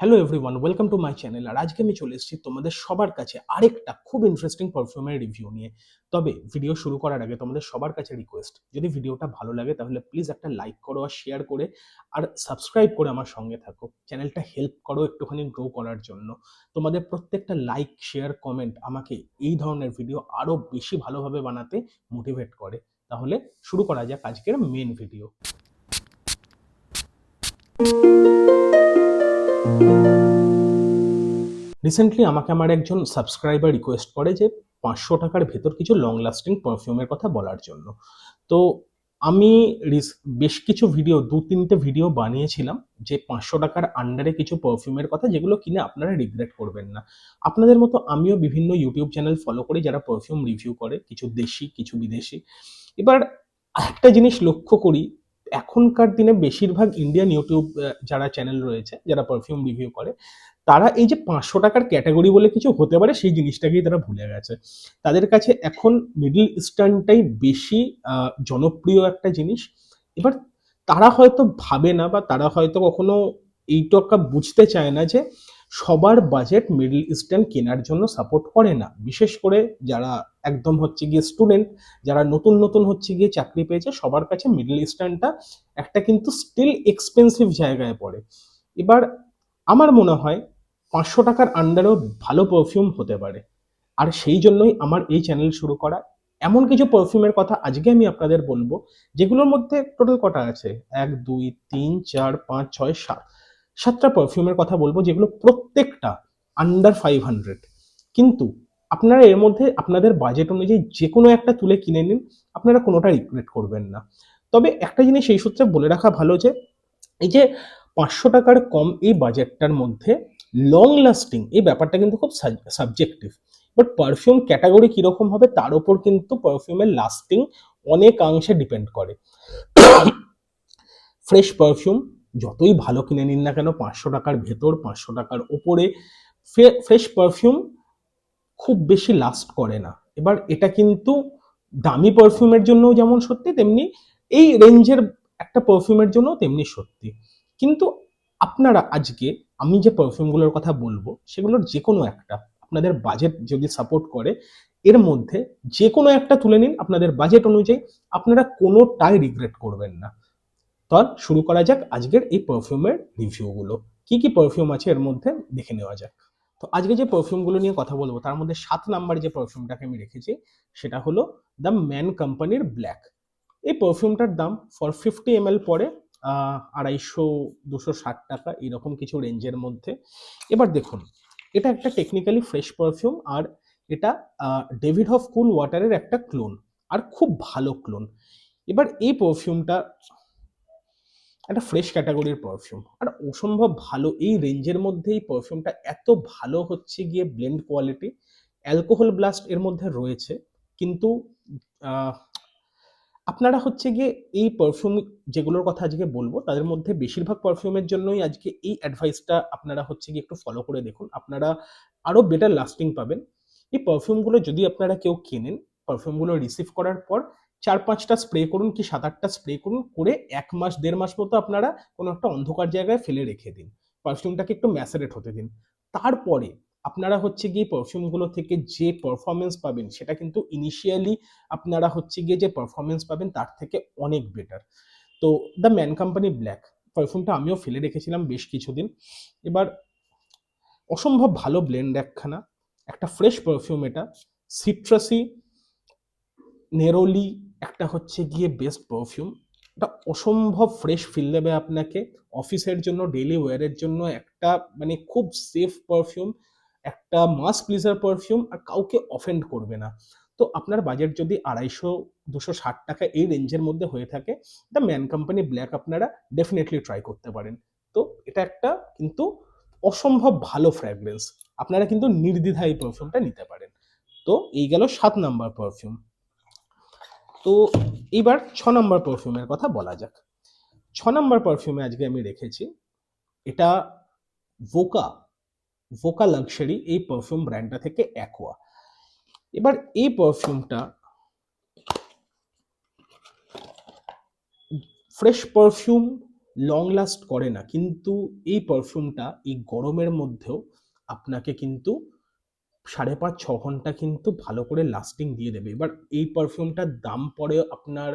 Hello everyone, welcome to my channel. আর আজকে আমি চলে এসেছি তোমাদের সবার কাছে আরেকটা খুব ইন্টারেস্টিং পারফিউমের রিভিউ নিয়ে। তবে ভিডিও শুরু করার আগে তোমাদের সবার কাছে রিকোয়েস্ট, যদি ভিডিওটা ভালো লাগে তাহলে প্লিজ একটা লাইক করো আর শেয়ার করে আর সাবস্ক্রাইব করে আমার সঙ্গে থাকো। চ্যানেলটা হেল্প করো একটুখানি গ্রো করার জন্য। তোমাদের প্রত্যেকটা লাইক, শেয়ার, কমেন্ট আমাকে এই ধরনের ভিডিও আরও বেশি ভালোভাবে বানাতে মোটিভেট করে। তাহলে শুরু করা যাক আজকের মেন ভিডিও। রিসেন্টলি আমাকে আমার একজন সাবস্ক্রাইবার রিকোয়েস্ট করে যে 500 টাকার ভেতর কিছু লং লাস্টিং পারফিউমের কথা বলার জন্য। তো আমি বেশ কিছু ভিডিও, 2-3টে ভিডিও বানিয়েছিলাম যে 500 টাকার আন্ডারে কিছু পারফিউমের কথা, যেগুলো কিনে আপনারা রিগ্রেট করবেন না। আপনাদের মতো আমিও বিভিন্ন ইউটিউব চ্যানেল ফলো করি যারা পারফিউম রিভিউ করে, কিছু দেশি কিছু বিদেশি। এবার একটা জিনিস লক্ষ্য করি, এখনকার দিনে বেশিরভাগ ইন্ডিয়ান ইউটিউব যারা চ্যানেল রয়েছে যারা পারফিউম রিভিউ করে, তারা এই যে 500 টাকার ক্যাটাগরি বলে কিছু হতে পারে সেই জিনিসটাকেই তারা ভুলে গেছে। তাদের কাছে এখন মিডল ইস্টার্নটাই বেশি জনপ্রিয় একটা জিনিস। এবার তারা হয়তো ভাবে না বা তারা হয়তো কখনো এইটুকু বুঝতে চায় না যে সবার বাজেট মিডল ইস্টার্ন কেনার জন্য সাপোর্ট করে না। বিশেষ করে যারা একদম হচ্ছে গিয়ে স্টুডেন্ট, যারা নতুন নতুন হচ্ছে গিয়ে চাকরি পেয়েছে, সবার কাছে মিডল ইস্টার্নটা একটা কিন্তু স্টিল এক্সপেন্সিভ জায়গায় পড়ে। এবার আমার মনে হয় 500 টাকার আন্ডারেও ভালো পারফিউম হতে পারে। আর সেই জন্যই আমার এই চ্যানেল শুরু করা। এমন কিছু পারফিউমের কথা আজকে আমি আপনাদের বলবো, যেগুলোর মধ্যে টোটাল কটা আছে, 1, 2, 3, 4, 5, 6, 7, 7টা পারফিউমের কথা বলবো, যেগুলো প্রত্যেকটা আন্ডার 500। কিন্তু আপনারা এর মধ্যে আপনাদের বাজেট অনুযায়ী যে কোনো একটা তুলে কিনে নিন, আপনারা কোনোটা রিগ্রেট করবেন না। তবে একটা জিনিস এই সূত্রে বলে রাখা ভালো যে এই যে 500 টাকার কম এই বাজেটটার মধ্যে লং লাস্টিং এই ব্যাপারটা কিন্তু খুব সাবজেক্টিভ। বাট পারফিউম ক্যাটাগরি কিরকম হবে তার উপর কিন্তু পারফিউমের লাস্টিং অনেকাংশে ডিপেন্ড করে। ফ্রেশ পারফিউম যতই ভালো কিনে নিন না কেন, 500 টাকার ভেতর 500 টাকার ওপরে ফ্রেশ পারফিউম খুব বেশি লাস্ট করে না। এবার এটা কিন্তু দামি পারফিউমের জন্য যেমন সত্যি, তেমনি এই রেঞ্জের একটা পারফিউমের জন্য তেমনি সত্যি। কিন্তু আপনারা আজকে আমি যে পারফিউমগুলোর কথা বলবো সেগুলোর যে কোনো একটা, আপনাদের বাজেট যদি সাপোর্ট করে, এর মধ্যে যে কোনো একটা তুলে নিন আপনাদের বাজেট অনুযায়ী, আপনারা কোনোটাই রিগ্রেট করবেন না। তো শুরু করা যাক আজকের এই পারফিউমের রিভিউগুলো। কি কি পারফিউম আছে এর মধ্যে দেখে নেওয়া যাক। তো আজকে যে পারফিউমগুলো নিয়ে কথা বলবো তার মধ্যে 7 নাম্বার যে পারফিউমটাকে আমি রেখেছি সেটা হলো দ্য ম্যান কোম্পানির ব্ল্যাক। এই পারফিউমটার দাম ফর 50 ml পড়ে 250-260 টাকা, এরকম কিছু রেঞ্জের মধ্যে। এবার দেখুন, এটা একটা টেকনিক্যালি ফ্রেশ পারফিউম, আর এটা ডেভিড হফ কুল ওয়াটারের একটা ক্লোন, আর খুব ভালো ক্লোন। এবার এই পারফিউমটা একটা ফ্রেশ ক্যাটাগরির পারফিউম, আর অসম্ভব ভালো এই রেঞ্জের মধ্যে এই পারফিউমটা এত ভালো হচ্ছে গিয়ে ব্লেন্ড কোয়ালিটি। অ্যালকোহল ব্লাস্ট এর মধ্যে রয়েছে, কিন্তু আহ, আপনারা হচ্ছে গিয়ে এই পারফিউম যেগুলোর কথা আজকে বলবো তাদের মধ্যে বেশিরভাগ পারফিউমের জন্যই আজকে এই অ্যাডভাইসটা আপনারা হচ্ছে গিয়ে একটু ফলো করে দেখুন, আপনারা আরো বেটার লাস্টিং পাবেন। এই পারফিউমগুলো যদি আপনারা কেউ কেনেন, পারফিউমগুলো রিসিভ করার পর 4-5টা স্প্রে করুন কি 7-8টা স্প্রে করুন, করে 1 মাস 1.5 মাস মতো আপনারা কোনো একটা অন্ধকার জায়গায় ফেলে রেখে দিন, পারফিউমটাকে একটু ম্যাসারেট হতে দিন। তারপরে আপনারা হচ্ছে গিয়ে পারফিউমগুলো থেকে যে পারফরমেন্স পাবেন সেটা কিন্তু ইনিশিয়ালি আপনারা হচ্ছে গিয়ে যে পারফরমেন্স পাবেন তার থেকে অনেক বেটার। তো দ্য ম্যান কোম্পানি ব্ল্যাক পারফিউমটা আমিও ফেলে রেখেছিলাম বেশ কিছুদিন। এবার অসম্ভব ভালো ব্লেন্ড একখানা, একটা ফ্রেশ পারফিউম, এটা সিট্রাসি নেরোলি একটা হচ্ছে গিয়ে বেস্ট পারফিউম। এটা অসম্ভব ফ্রেশ ফিল দেবে আপনাকে অফিসের জন্য, ডেইলি ওয়্যারের জন্য একটা মানে খুব সেফ পারফিউম, একটা মাস প্লিজার পারফিউম, আর কাউকে অফেন্ড করবে না। তো আপনার বাজেট যদি 250-260 টাকা এই রেঞ্জের মধ্যে হয়ে থাকে, দ্য ম্যান কোম্পানি ব্ল্যাক আপনারা ডেফিনেটলি ট্রাই করতে পারেন। তো এটা একটা কিন্তু অসম্ভব ভালো ফ্র্যাগরেন্স, আপনারা কিন্তু নির্দ্বিধায় এই পারফিউমটা নিতে পারেন। তো এই গেল 7 নাম্বার পারফিউম। তো এইবার 6 নম্বর পারফিউমের কথা বলা যাক। 6 নম্বর পারফিউমে আজকে আমি রেখেছি, এটা ভোকা ভোকা লাক্সারি এই পারফিউম ব্র্যান্ডটা থেকে অ্যাকোয়া। এবার এই পারফিউমটা ফ্রেশ পারফিউম, লং লাস্ট করে না, কিন্তু এই পারফিউমটা এই গরমের মধ্যেও আপনাকে কিন্তু 5.5-6 ঘন্টা কিন্তু ভালো করে লাস্টিং দিয়ে দেবে। এবার এই পারফিউমটার দাম পড়ে আপনার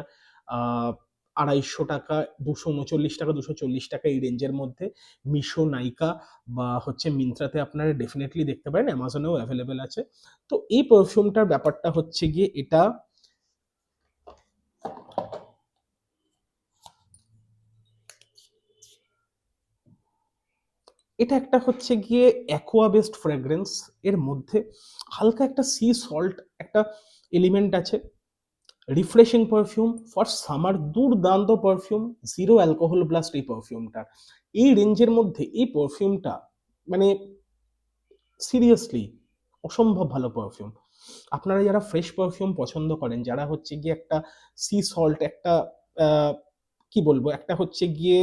250 টাকা, 239 টাকা, 240 টাকা, এই রেঞ্জের মধ্যে। মিশো, নাইকা বা হচ্ছে মিন্ত্রাতে আপনারা ডেফিনেটলি দেখতে পারেন, অ্যামাজনেও অ্যাভেলেবেল আছে। তো এই পারফিউমটার ব্যাপারটা হচ্ছে গিয়ে এটা একটা হচ্ছে গিয়ে অ্যাকোয়া বেসড ফ্রেগ্রেন্স। এর মধ্যে হালকা একটা সি সল্ট একটা এলিমেন্ট আছে। রিফ্রেশিং পারফিউম ফর সামার, দুর্দান্ত পারফিউম, জিরো অ্যালকোহল ব্লাস্ট এই পারফিউমটার। এই রেঞ্জের মধ্যে এই পারফিউমটা মানে সিরিয়াসলি অসম্ভব ভালো পারফিউম। আপনারা যারা ফ্রেশ পারফিউম পছন্দ করেন, যারা হচ্ছে গিয়ে একটা সি সল্ট, একটা আহ, কি বলবো, একটা হচ্ছে গিয়ে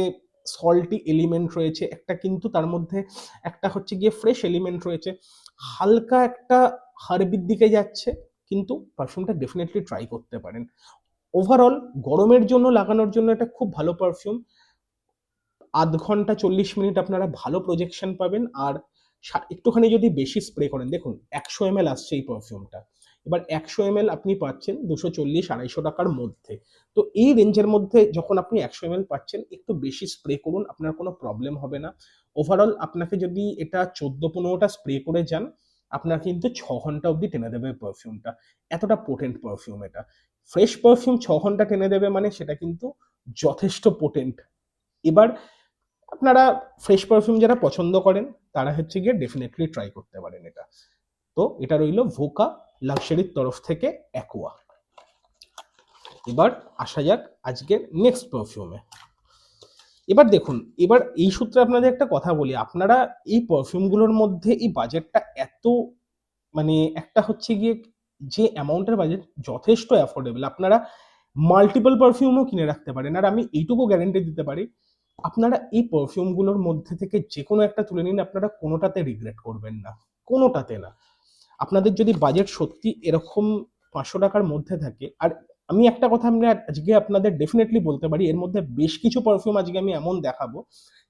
সল্টি এলিমেন্ট রয়েছে, একটা কিন্তু তার মধ্যে একটা হচ্ছে গিয়ে ফ্রেশ এলিমেন্ট রয়েছে, হালকা একটা হার্বির দিকে যাচ্ছে, কিন্তু পারফিউমটা ডেফিনেটলি ট্রাই করতে পারেন। ওভারঅল গরমের জন্য লাগানোর জন্য এটা খুব ভালো পারফিউম। 0.5 ঘন্টা 40 মিনিট আপনারা ভালো প্রজেকশন পাবেন। আর একটুখানি যদি বেশি স্প্রে করেন, দেখুন 100 ml আসছে এই পারফিউমটা, এবার 100 ml আপনি পাচ্ছেন 240-250 টাকার মধ্যে। তো এই রেঞ্জের মধ্যে যখন আপনি 100 ml পাচ্ছেন, একটু বেশি স্প্রে করুন, আপনার কোনো প্রবলেম হবে না। ওভারঅল আপনাকে যদি এটা 14-15টা স্প্রে করে যান, আপনার কিন্তু 6 ঘন্টা অবধি টেনে দেবে পারফিউমটা। এতটা পোটেন্ট পারফিউম এটা। ফ্রেশ পারফিউম 6 ঘন্টা টেনে দেবে মানে সেটা কিন্তু যথেষ্ট পোটেন্ট। এবার আপনারা ফ্রেশ পারফিউম যারা পছন্দ করেন, তারা হচ্ছে গিয়ে ডেফিনেটলি ট্রাই করতে পারেন এটা। তো এটা রইল ভোকা লাক্সারির তরফ থেকে অ্যাকোয়া। এবার আসা যাক আজকের নেক্সট পারফিউমে। এবার দেখুন, এবার এই সূত্রে আপনাদের একটা কথা বলি, আপনারা এই পারফিউমগুলোর মধ্যে এই বাজেটটা এত মানে একটা হচ্ছে গিয়ে যে অ্যামাউন্টের বাজেট যথেষ্ট অ্যাফোর্ডেবল, আপনারা মাল্টিপল পারফিউমও কিনে রাখতে পারেন। আর আমি এইটুকু গ্যারেন্টি দিতে পারি, আপনারা এই পারফিউমগুলোর মধ্যে থেকে যে কোনো একটা তুলে নিন, আপনারা কোনোটাতে রিগ্রেট করবেন না, কোনোটাতে না। আপনাদের যদি বাজেট সত্যি এরকম 500 টাকার মধ্যে থাকে, আর আমি একটা কথা আমরা আজকে আপনাদের ডেফিনেটলি বলতে পারি, এর মধ্যে বেশ কিছু পারফিউম আজকে আমি এমন দেখাবো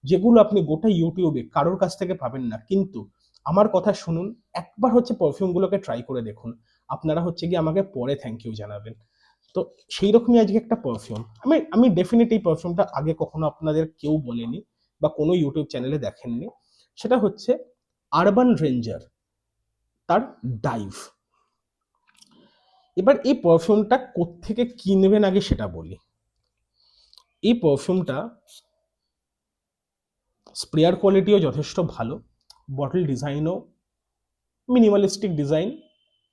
যেগুলো আপনি গোটা ইউটিউবে কারোর কাছ থেকে পাবেন না। কিন্তু আমার কথা শুনুন, একবার হচ্ছে পারফিউমগুলোকে ট্রাই করে দেখুন, আপনারা হচ্ছে গিয়ে আমাকে পরে থ্যাংক ইউ জানাবেন। তো সেই রকমই আজকে একটা পারফিউম, আমি আমি ডেফিনেট এই পারফিউমটা আগে কখনো আপনাদের কেউ বলেনি বা কোনো ইউটিউব চ্যানেলে দেখেননি। সেটা হচ্ছে আরবান রেঞ্জার, তার ডাইভ। এবার এই পারফিউমটা কোত্থেকে কিনবেন আগে সেটা বলি। এই পারফিউমটা স্প্রেয়ার কোয়ালিটিও যথেষ্ট ভালো, বটল ডিজাইনও মিনিমালিস্টিক ডিজাইন।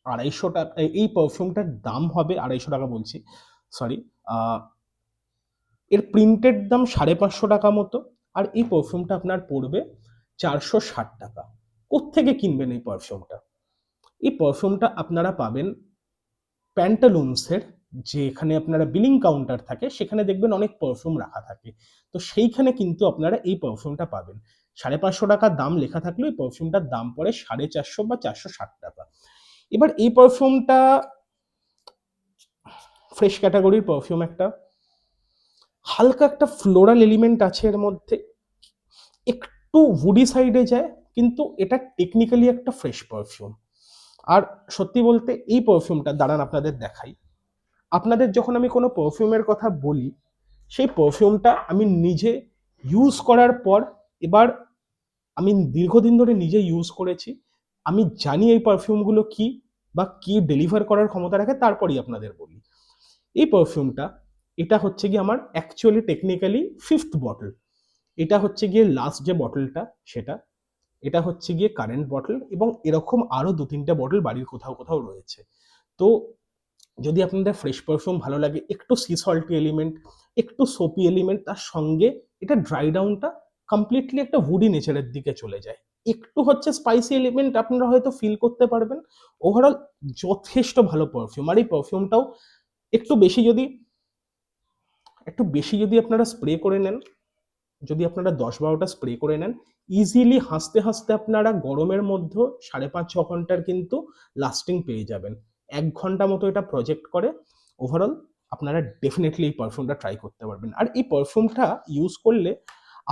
250 টাকা এই পারফিউমটার দাম হবে, 250 টাকা বলছি, সরি, এর প্রিন্টেড দাম 550 টাকা মতো। আর এই পারফিউমটা আপনার পড়বে 460 টাকা। কোত্থেকে কিনবেন এই পারফিউমটা? এই পারফিউমটা আপনারা পাবেন প্যান্টালুন্সের, যেখানে আপনারা বিলিং কাউন্টার থাকে, সেখানে দেখবেন অনেক পারফিউম রাখা থাকে। তো সেইখানে কিন্তু আপনারা এই পারফিউমটা পাবেন। 550 টাকা দাম লেখা থাকলেও এই পারফিউমটার দাম পড়ে 450 বা 460 টাকা। এবার এই পারফিউমটা ফ্রেশ ক্যাটাগরির পারফিউম, একটা হালকা একটা ফ্লোরাল এলিমেন্ট আছে এর মধ্যে, একটু উডি সাইডে যায়, কিন্তু এটা টেকনিক্যালি একটা ফ্রেশ পারফিউম। আর সত্যি বলতে এই পারফিউমটা দাঁড়ান আপনাদের দেখাই। আপনাদের যখন আমি কোনো পারফিউমের কথা বলি, সেই পারফিউমটা আমি নিজে ইউজ করার পর, এবার আমি দীর্ঘদিন ধরে নিজে ইউজ করেছি, আমি জানি এই পারফিউমগুলো কি বা কি ডেলিভার করার ক্ষমতা রাখে, তারপরই আপনাদের বলি। এই পারফিউমটা, এটা হচ্ছে গিয়ে আমার অ্যাকচুয়ালি টেকনিক্যালি ফিফথ বটল। এটা হচ্ছে গিয়ে লাস্ট যে বটলটা সেটা, এটা হচ্ছে গিয়ে কারেন্ট বটল, এবং এরকম আরো 2-3টে বটল বাড়ির কোথাও কোথাও রয়েছে। তো যদি আপনাদের ফ্রেশ পারফিউম ভালো লাগে, একটু সি সল্টি এলিমেন্ট, একটু সোপি এলিমেন্ট, তার সঙ্গে এটা ড্রাই ডাউনটা কমপ্লিটলি একটা উডি নেচারের দিকে চলে যায়, একটু হচ্ছে স্পাইসি এলিমেন্ট আপনারা হয়তো ফিল করতে পারবেন। ওভারঅল যথেষ্ট ভালো পারফিউম। আর এই পারফিউমটাও একটু বেশি যদি আপনারা স্প্রে করে নেন, যদি আপনারা 10-12টা স্প্রে করে নেন, ইজিলি হাসতে হাসতে আপনারা গরমের মধ্যে 5.5-6 ঘন্টার কিন্তু লাস্টিং পেয়ে যাবেন। 1 ঘন্টা মতো এটা প্রজেক্ট করে। ওভারঅল আপনারা ডেফিনেটলি এই পারফিউমটা ট্রাই করতে পারবেন। আর এই পারফিউমটা ইউজ করলে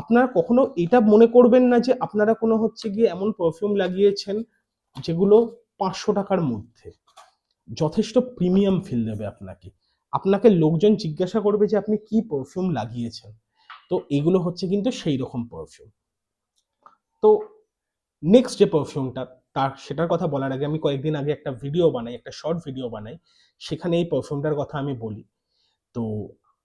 আপনারা কখনো এটা মনে করবেন না যে আপনারা কোনো হচ্ছে গিয়ে এমন পারফিউম লাগিয়েছেন যেগুলো 500 টাকার মধ্যে। যথেষ্ট প্রিমিয়াম ফিল দেবে আপনাকে। আপনাকে লোকজন জিজ্ঞাসা করবে যে আপনি কি পারফিউম লাগিয়েছেন। তো এগুলো হচ্ছে কিন্তু সেই রকম পারফিউম। তো নেক্সট যে পারফিউমটা সেটার কথা বলার আগে আমি কয়েকদিন আগে একটা ভিডিও বানাই, একটা শর্ট ভিডিও বানাই। সেখানে এই পারফিউমটার কথা আমি বলি। তো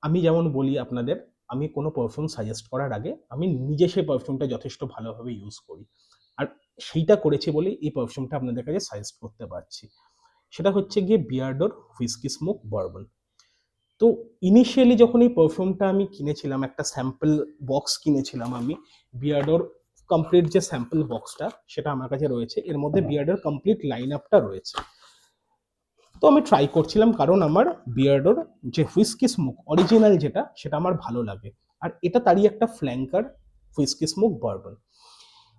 আমি যেমন বলি আপনাদের, আমি কোনো পারফিউম সাজেস্ট করার আগে আমি নিজে সেই পারফিউমটা যথেষ্ট ভালোভাবে ইউজ করি। আর সেইটা করেছি বলেই এই পারফিউমটা আপনাদের কাছে সাজেস্ট করতে পারছি। সেটা হচ্ছে গিয়ে বিয়ার্ডোর হুইস্কি স্মোক বারবন। তো ইনিশিয়ালি যখন এই পারফিউমটা আমি কিনেছিলাম, একটা স্যাম্পল বক্স কিনেছিলাম আমি। বিয়ার্ডোর কমপ্লিট যে স্যাম্পল বক্সটা সেটা আমার কাছে রয়েছে। এর মধ্যে বিয়ার্ডোর কমপ্লিট লাইন আপটা রয়েছে। তো আমি ট্রাই করছিলাম কারণ আমার বিয়ার্ডোর যে হুইস্কি স্মোক অরিজিনাল যেটা সেটা আমার ভালো লাগে। আর এটা তারই একটা ফ্ল্যাঙ্কার হুইস্কি স্মোক বারবন।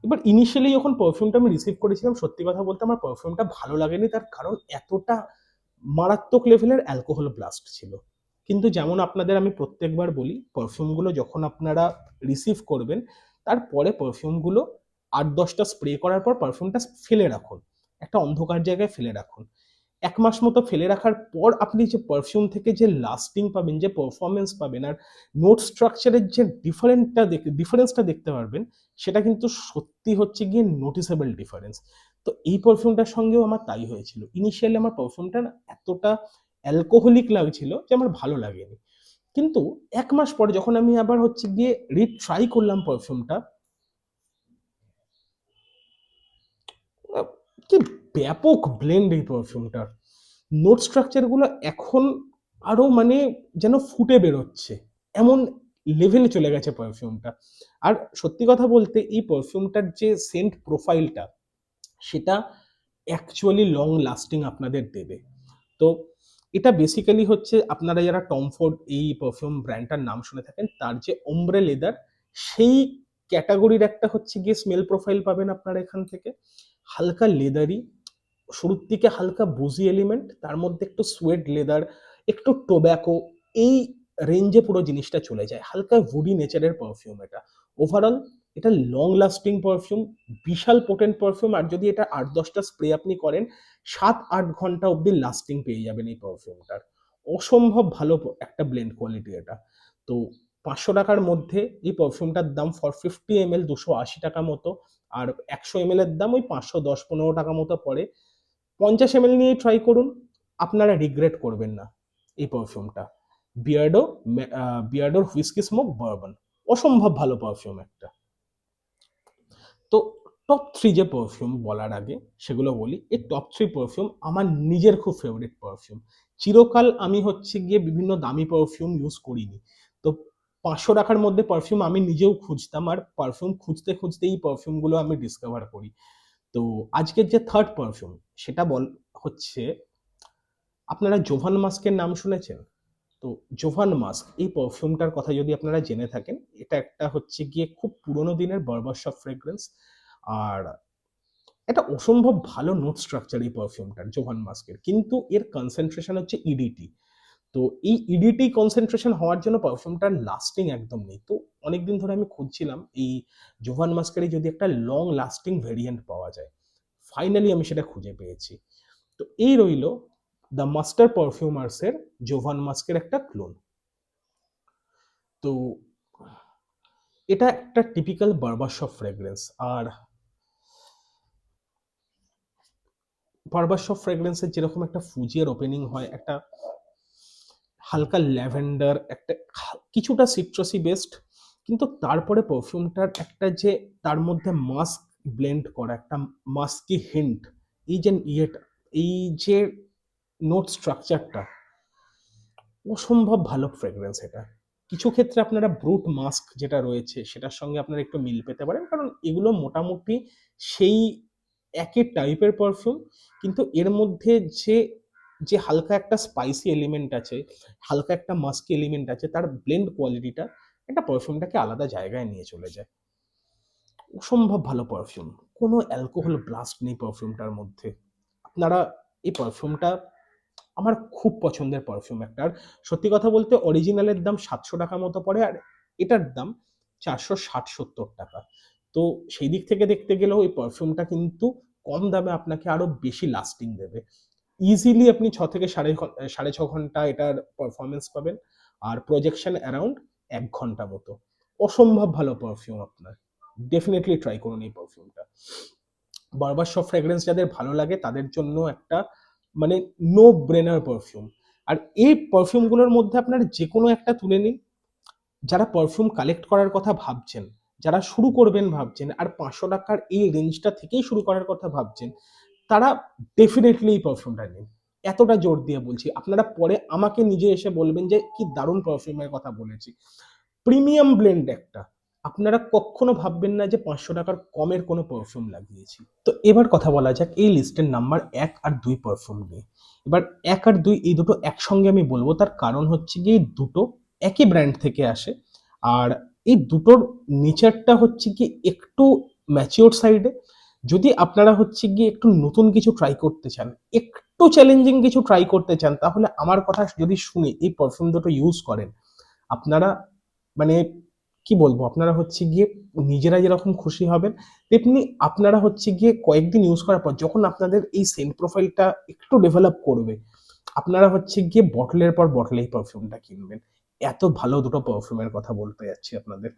এবার ইনিশিয়ালি যখন পারফিউমটা আমি রিসিভ করেছিলাম, সত্যি কথা বলতে আমার পারফিউমটা ভালো লাগেনি, তার কারণ এতটা মারাত্মক লেভেলের অ্যালকোহল ব্লাস্ট ছিল। কিন্তু যেমন আপনাদের আমি প্রত্যেকবার বলি, পারফিউমগুলো যখন আপনারা রিসিভ করবেন তারপরে পারফিউমগুলো 8-10টা স্প্রে করার পর পারফিউমটা ফেলে রাখুন, একটা অন্ধকার জায়গায় ফেলে রাখুন। 1 মাস মতো ফেলে রাখার পর আপনি যে পারফিউম থেকে যে লাস্টিং পাবেন, যে পারফরমেন্স পাবেন, আর নোট স্ট্রাকচারের যে ডিফারেন্সটা দেখতে পারবেন, সেটা কিন্তু সত্যি হচ্ছে গিয়ে নোটিসেবল ডিফারেন্স। তো এই পারফিউমটার সঙ্গেও আমার তাই হয়েছিল। ইনিশিয়ালি আমার পারফিউমটা না এতটা অ্যালকোহলিক লাগছিল যে আমার ভালো লাগেনি। কিন্তু 1 মাস পরে যখন আমি আবার হচ্ছে গিয়ে রিট্রাই করলাম পারফিউমটা, কি ব্যাপক ব্লেন্ড এই পারফিউমটার। নোট স্ট্রাকচার গুলো এখন আরো মানে যেন ফুটে বেরোচ্ছে, এমন লেভেলে চলে গেছে পারফিউমটা। আর সত্যি কথা বলতে এই পারফিউমটার যে সেন্ট প্রোফাইলটা সেটা অ্যাকচুয়ালি লং লাস্টিং আপনাদের দেবে। তো এটা বেসিক্যালি হচ্ছে, আপনারা যারা টম ফোর্ড এই পারফিউম ব্র্যান্ডটার নাম শুনে থাকেন, তার যে ওমব্রে লেদার, সেই ক্যাটাগরির একটা হচ্ছে গিয়ে স্মেল প্রোফাইল পাবেন আপনারা এখান থেকে। হালকা লেদারি, শুরুর দিকে হালকা বুজি এলিমেন্ট, তার মধ্যে একটু সুয়েড লেদার, একটু টোব্যাকো, এই রেঞ্জে পুরো জিনিসটা চলে যায়। হালকা উডি নেচারের পারফিউম এটা। ওভারঅল এটা লং লাস্টিং পারফিউম, বিশাল পোটেন্ট পারফিউম। আর যদি এটা 8-10টা স্প্রে আপনি করেন, 7-8 ঘন্টা অব্দি লাস্টিং পেয়ে যাবেন এই পারফিউমটার। অসম্ভব ভালো একটা ব্লেন্ড কোয়ালিটি এটা। তো 500 টাকার মধ্যে এই পারফিউমটার দাম ফর 50 ml 280 টাকা মতো। আর 100 ml এর দাম ওই 510-15 টাকা মতো পড়ে। 50 ml নিয়ে ট্রাই করুন, আপনারা রিগ্রেট করবেন না এই পারফিউমটা। বিয়ার্ডো, বিয়ার্ডোর হুইস্কি স্মোক বারবন, অসম্ভব ভালো পারফিউম একটা। তো টপ 3 যে পারফিউম বলার আগে সেগুলো বলি। এই টপ 3 পারফিউম আমার নিজের খুব ফেভারিট পারফিউম। চিরকাল আমি হচ্ছে গিয়ে বিভিন্ন দামি পারফিউম ইউজ করিনি। তো 500 টাকার মধ্যে পারফিউম আমি নিজেও খুঁজতাম, আর পারফিউম খুঁজতে খুঁজতে এই পারফিউমগুলো আমি ডিসকভার করি। তো আজকের যে থার্ড পারফিউম সেটা হচ্ছে, আপনারা জোভান মাস্কের নাম শুনেছেন? তো জোভান মাস্ক এই পারফিউমটার কথা যদি আপনারা জেনে থাকেন, এটা একটা হচ্ছে গিয়ে খুব পুরোনো দিনের বার্বারশপ ফ্রেগ্রেন্স। আর এটা অসম্ভব ভালো নোট স্ট্রাকচার এই পারফিউমটার, জোভান মাস্কের। কিন্তু এর কনসেন্ট্রেশন হচ্ছে ইডিটি। তো এই ইডিটি কনসেন্ট্রেশন হওয়ার জন্য পারফিউমটার লাস্টিং একদম নেই। তো অনেকদিন ধরে আমি খুঁজছিলাম এই জোভান মাস্কেরই যদি একটা লং লাস্টিং ভেরিয়েন্ট পাওয়া যায়। ফাইনালি আমি সেটা খুঁজে পেয়েছি। তো এই রইল দ্য মাস্টার পারফিউমার্সের জোভান মাস্কের একটা ক্লোন। তো এটা একটা টিপিক্যাল বার্বারশপ ফ্রেগ্রেন্স। আর বার্বারশপ ফ্রেগ্রেন্সের যেরকম একটা ফুজিয়ার ওপেনিং হয়, একটা হালকা ল্যাভেন্ডার, একটা কিছুটা সিট্রাসি বেসড, কিন্তু তারপরে পারফিউমটার একটা যে তার মধ্যে মাস্ক ব্লেন্ড করা একটা মাস্কি হিন্ট, এই যে ইয়েটা, এই যে নোট স্ট্রাকচারটা, অসম্ভব ভালো ফ্রেগ্রেন্স এটা। কিছু ক্ষেত্রে আপনারা ব্রুট মাস্ক যেটা রয়েছে সেটার সঙ্গে আপনারা একটু মিল পেতে পারেন, কারণ এগুলো মোটামুটি সেই একই টাইপের পারফিউম। কিন্তু এর মধ্যে যে যে হালকা একটা স্পাইসি এলিমেন্ট আছে, হালকা একটা মাস্কি এলিমেন্ট আছে, তার ব্লেন্ড কোয়ালিটিটা একটা পারফিউমটাকে আলাদা জায়গায় নিয়ে চলে যায়। অসম্ভব ভালো পারফিউম, কোনো অ্যালকোহল ব্লাস্ট নেই পারফিউমটার মধ্যে। আপনারা এই পারফিউমটা আমার খুব পছন্দের পারফিউম একটা। আর সত্যি কথা বলতে অরিজিনালের দাম ৭০০ টাকা মতো পড়ে, আর এটার দাম ৪৬০-৭০ টাকা। তো সেই দিক থেকে দেখতে গেলেও এই পারফিউমটা কিন্তু কম দামে আপনাকে আরো বেশি লাস্টিং দেবে। ইজিলি আপনি ৬ থেকে সাড়ে ৬ ঘন্টা এটার পারফরম্যান্স পাবেন। আর প্রজেকশন অ্যারাউন্ড ১ ঘন্টা মতো। অসম্ভব ভালো পারফিউম আপনার। ডেফিনিটলি ট্রাই করুন এই পারফিউমটা। বারবার শপ ফ্র্যাগ্রেন্স যাদের ভালো লাগে তাদের জন্য একটা মানে নো ব্রেনার পারফিউম। আর এই পারফিউমগুলোর মধ্যে আপনার যেকোনো একটা তুলে নিন। যারা পারফিউম কালেক্ট করার কথা ভাবছেন, যারা শুরু করবেন ভাবছেন, আর ৫০০ টাকার এই রেঞ্জটা থেকেই শুরু করার কথা ভাবছেন, তারা ডেফিনেটলি এই পারফিউমটা নিন। এতটা জোর দিয়ে বলছি। আপনারা পরে আমাকে নিজে এসে বলবেন যে কি দারুণ পারফিউমের কথা বলেছি। প্রিমিয়াম ব্লেন্ড একটা। আপনারা কখনো ভাববেন না যে ৫০০ টাকার কমের কোনো পারফিউম লাগিয়েছি। তো এবার কথা বলা যাক এই লিস্টের নাম্বার ১ আর ২ পারফিউম নিয়ে। এবার ১ আর ২ এই দুটো একসঙ্গে আমি বলবো, তার কারণ হচ্ছে গিয়ে এই দুটো একই ব্র্যান্ড থেকে আসে। আর এই দুটোর নেচারটা হচ্ছে কি একটু ম্যাচিওর সাইডে। যদি আপনারা হচ্ছে গিয়ে একটু নতুন কিছু ট্রাই করতে চান, একটু চ্যালেঞ্জিং কিছু ট্রাই করতে চান, তাহলে আমার কথা যদি শুনে এই পারফিউম দুটো ইউজ করেন, আপনারা মানে কি বলবো, আপনারা হচ্ছে গিয়ে নিজেরা যেরকম খুশি হবেন, তেমনি আপনারা হচ্ছে গিয়ে কয়েকদিন ইউজ করার পর যখন আপনাদের এই সেন্ট প্রোফাইলটা একটু ডেভেলপ করবে, আপনারা হচ্ছে গিয়ে বটলের পর বটল এই পারফিউমটা কিনবেন। এত ভালো দুটো পারফিউমের কথা বলতে যাচ্ছি আপনাদের।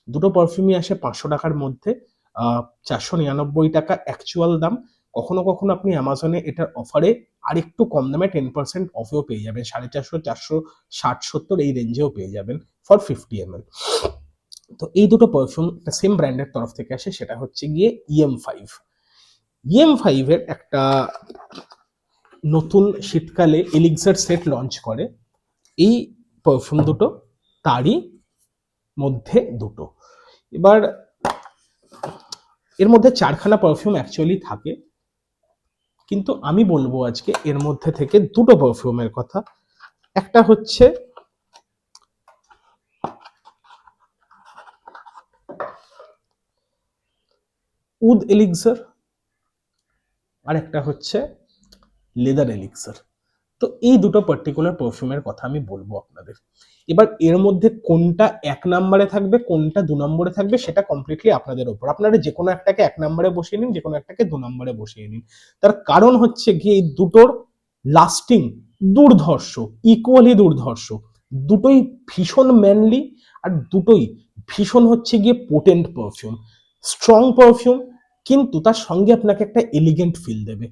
দুটো পারফিউমই আসে ৫০০ টাকার মধ্যে। ৪৯৯ টাকা অ্যাকচুয়াল দাম। কখনো কখনো আপনি অ্যামাজনে এটার অফারে আরেকটু কম দামে 10% অফেও পেয়ে যাবেন। ৪৫০, ৪৬০-৭০ এই রেঞ্জেও পেয়ে যাবেন ফর 50 ml। তো এই দুটো পারফিউম একটা সেম ব্র্যান্ডের তরফ থেকে আসে, সেটা হচ্ছে গিয়ে EM5। EM5 এর একটা নতুন শীতকালে এলিক্সার সেট লঞ্চ করে। এই পারফিউম দুটো তারই মধ্যে দুটো। এবার এর মধ্যে ৪খানা পারফিউম অ্যাকচুয়ালি থাকে, কিন্তু আমি বলবো আজকে এর মধ্যে থেকে দুটো পারফিউমের কথা। একটা হচ্ছে উড এলিক্সার, আর একটা হচ্ছে লেদার এলিক্সার। তো এই দুটো পার্টিকুলার পারফিউমের কথা আমি বলবো আপনাদের। এবার এর মধ্যে কোনটা ১ নম্বরে থাকবে, কোনটা ২ নম্বরে থাকবে, সেটা কমপ্লিটলি আপনাদের উপর। আপনারা যেকোনো একটাকে ১ নম্বরে বসিয়ে নিন, যেকোনো একটাকে ২ নম্বরে বসিয়ে নিন। তার কারণ হচ্ছে গিয়ে এই দুটোর লাস্টিং দুর্ধর্ষ, ইকুয়ালি দুর্ধর্ষ। দুটোই ভীষণ ম্যানলি, আর দুটোই ভীষণ হচ্ছে গিয়ে পোটেন্ট পারফিউম। স্ট্রং পারফিউম, কিন্তু তার সঙ্গে আপনাকে একটা এলিগেন্ট ফিল দেবে।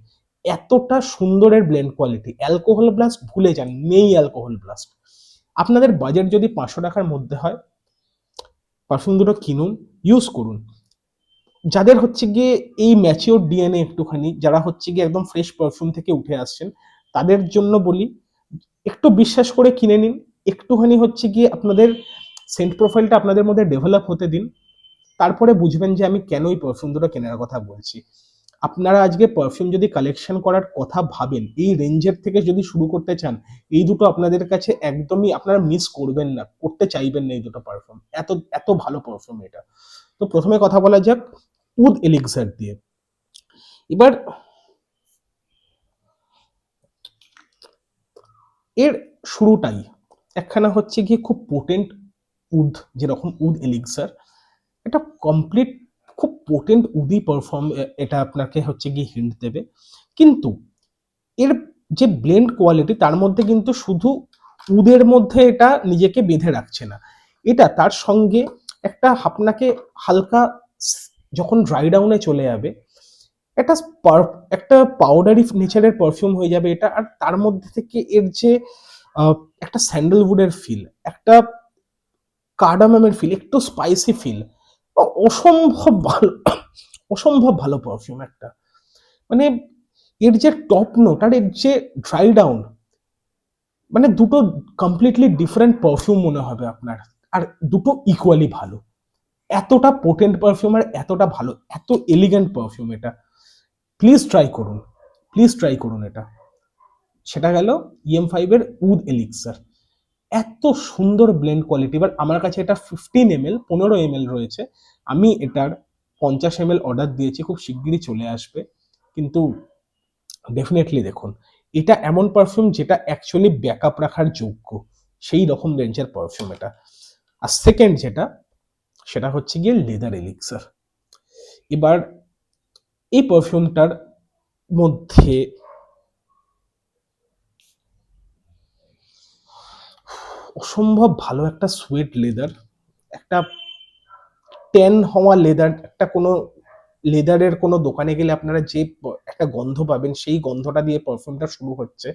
এতটা সুন্দরের ব্লেন্ড কোয়ালিটি। অ্যালকোহল ব্লাস্ট ভুলে যান, নেই অ্যালকোহল ব্লাস্ট। আপনাদের বাজেট যদি ৫০০ টাকার মধ্যে হয়, পারফিউম দুটো কিনুন, ইউজ করুন। যাদের হচ্ছে গিয়ে এই ম্যাচিওর ডিএনএ একটুখানি, যারা হচ্ছে গিয়ে একদম ফ্রেশ পারফিউম থেকে উঠে আসছেন, তাদের জন্য বলি একটু বিশ্বাস করে কিনে নিন। একটুখানি হচ্ছে গিয়ে আপনাদের সেন্ট প্রোফাইলটা আপনাদের মধ্যে ডেভেলপ হতে দিন। তারপরে বুঝবেন যে আমি কেন এই পারফিউম দুটো কেনার কথা বলছি। আপনারা আজকে পারফিউম যদি কালেকশন করার কথা ভাবেন, এই রেঞ্জের থেকে যদি শুরু করতে চান, এই দুটো আপনাদের কাছে একদমই আপনারা মিস করবেন না, করতে চাইবেন না এই দুটো পারফিউম। এত এত ভালো পারফিউম এটা। তো প্রথমে কথা বলা যাক উড এলিক্সার দিয়ে। এবার এর শুরুটাই একখানা হচ্ছে গিয়ে খুব পোটেন্ট উড, যেরকম উড এলিক্সার, এটা কমপ্লিট খুব পোটেন্ট উডি পারফর্ম, এটা আপনাকে হচ্ছে গিয়ে হিন্ট দেবে। কিন্তু এর যে ব্লেন্ড কোয়ালিটি, তার মধ্যে কিন্তু শুধু উদের মধ্যে এটা নিজেকে বেঁধে রাখছে না, এটা তার সঙ্গে একটা আপনাকে হালকা যখন ড্রাই ডাউনে চলে যাবে, একটা একটা পাউডারি নেচারের পারফিউম হয়ে যাবে এটা। আর তার মধ্যে থেকে এর যে আহ, একটা স্যান্ডেলউডের ফিল, একটা কার্ডামামের ফিল, একটু স্পাইসি ফিল, অসম্ভব ভালো, অসম্ভব ভালো পারফিউম একটা। মানে এর যে টপ নোট আর এর যে ড্রাই ডাউন, মানে দুটো কমপ্লিটলি ডিফারেন্ট পারফিউম মনে হবে আপনার। আর দুটো ইকুয়ালি ভালো। এতটা পোটেন্ট পারফিউম আর এতটা ভালো, এত এলিগেন্ট পারফিউম এটা। প্লিজ ট্রাই করুন, প্লিজ ট্রাই করুন এটা। সেটা গেল EM5 এর উড এলিক্সার। এত সুন্দর ব্লেন্ড কোয়ালিটি। এবার আমার কাছে এটা 15 ml, 15 ml রয়েছে। আমি এটার 50 ml অর্ডার দিয়েছি, খুব শিগগিরই চলে আসবে। কিন্তু ডেফিনেটলি দেখুন, এটা এমন পারফিউম যেটা অ্যাকচুয়ালি ব্যাকআপ রাখার যোগ্য, সেই রকম রেঞ্জের পারফিউম এটা। আর সেকেন্ড যেটা, সেটা হচ্ছে গিয়ে লেদার এলিক্সার। এবার এই পারফিউমটার মধ্যে অসম্ভব ভালো একটা সুয়েট লেদার, একটা ট্যান হওয়া লেদার, একটা কোনো লেদারের কোনো দোকানে গেলে আপনারা যে একটা গন্ধ পাবেন, সেই গন্ধটা দিয়ে পারফিউমটা শুরু হচ্ছে।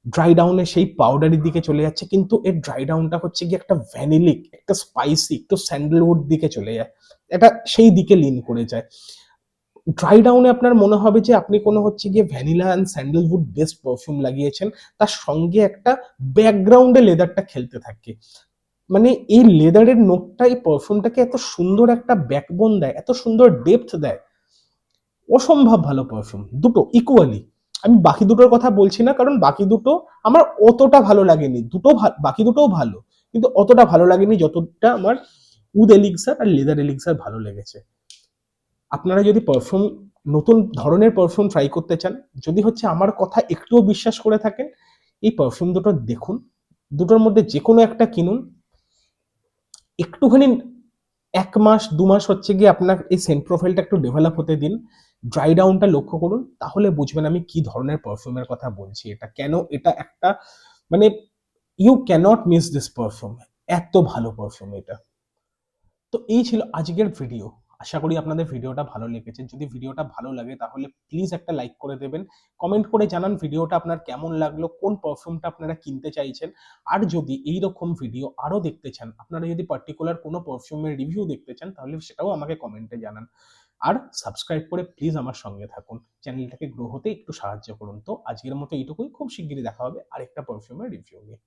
ড্রাই ডাউনে সেই পাউডারির দিকে চলে যাচ্ছে, কিন্তু এর ড্রাই ডাউনটা হচ্ছে গিয়ে একটা ভ্যানিলিক, একটা স্পাইসি, একটু স্যান্ডেলউড দিকে চলে যায়। এটা সেই দিকে লিন করে যায়। ড্রাই ডাউনে আপনার মনে হবে যে আপনি কোনো হচ্ছে গিয়ে vanilla and sandalwood based perfume লাগিয়েছেন, তার সঙ্গে একটা ব্যাকগ্রাউন্ডে লেদারটা খেলতে থাকে। মানে এই লেদারের নোটটা এই পারফিউমটাকে এত সুন্দর একটা ব্যাকবোন দেয়, এত সুন্দর ডেপথ দেয়, অসম্ভব ভালো পারফিউম দুটো ইকুয়ালি। আমি বাকি দুটোর কথা বলছি না, কারণ বাকি দুটো আমার অতটা ভালো লাগেনি। বাকি দুটোও ভালো, কিন্তু অতটা ভালো লাগেনি যতটা আমার উড এলিক্সার আর লেদার এলিক্সার ভালো লেগেছে। আপনারা যদি পারফিউম, নতুন ধরনের পারফিউম ট্রাই করতে চান, যদি হচ্ছে আমার কথা একটুও বিশ্বাস করে থাকেন, এই পারফিউম দুটো দেখুন, দুটোর মধ্যে যে কোনো একটা কিনুন, একটুখানি ১ মাস ২ মাস হচ্ছে গিয়ে আপনার এই সেন্ট প্রোফাইলটা একটু ডেভেলপ হতে দিন, ড্রাই ডাউনটা লক্ষ্য করুন, তাহলে বুঝবেন আমি কি ধরনের পারফিউমের কথা বলছি। এটা কেন, এটা একটা মানে you can't miss this perfume, এত ভালো পারফিউম এটা। তো এই ছিল আজকের ভিডিও। আশা করি আপনাদের ভিডিওটা ভালো লেগেছে। যদি ভিডিওটা ভালো লাগে তাহলে প্লিজ একটা লাইক করে দেবেন। কমেন্ট করে জানান ভিডিওটা আপনার কেমন লাগলো, কোন পারফিউমটা আপনারা কিনতে চাইছেন। আর যদি এইরকম ভিডিও আরো দেখতে চান, আপনারা যদি পার্টিকুলার কোনো পারফিউমের রিভিউ দেখতে চান, তাহলে সেটাও আমাকে কমেন্টে জানান। আর সাবস্ক্রাইব করে প্লিজ আমার সঙ্গে থাকুন। চ্যানেলটাকে গ্রো হতে একটু সাহায্য করুন। তো আজকের মতো এইটুকুই। খুব শিগগিরই দেখা হবে আরেকটা পারফিউমের রিভিউ নিয়ে।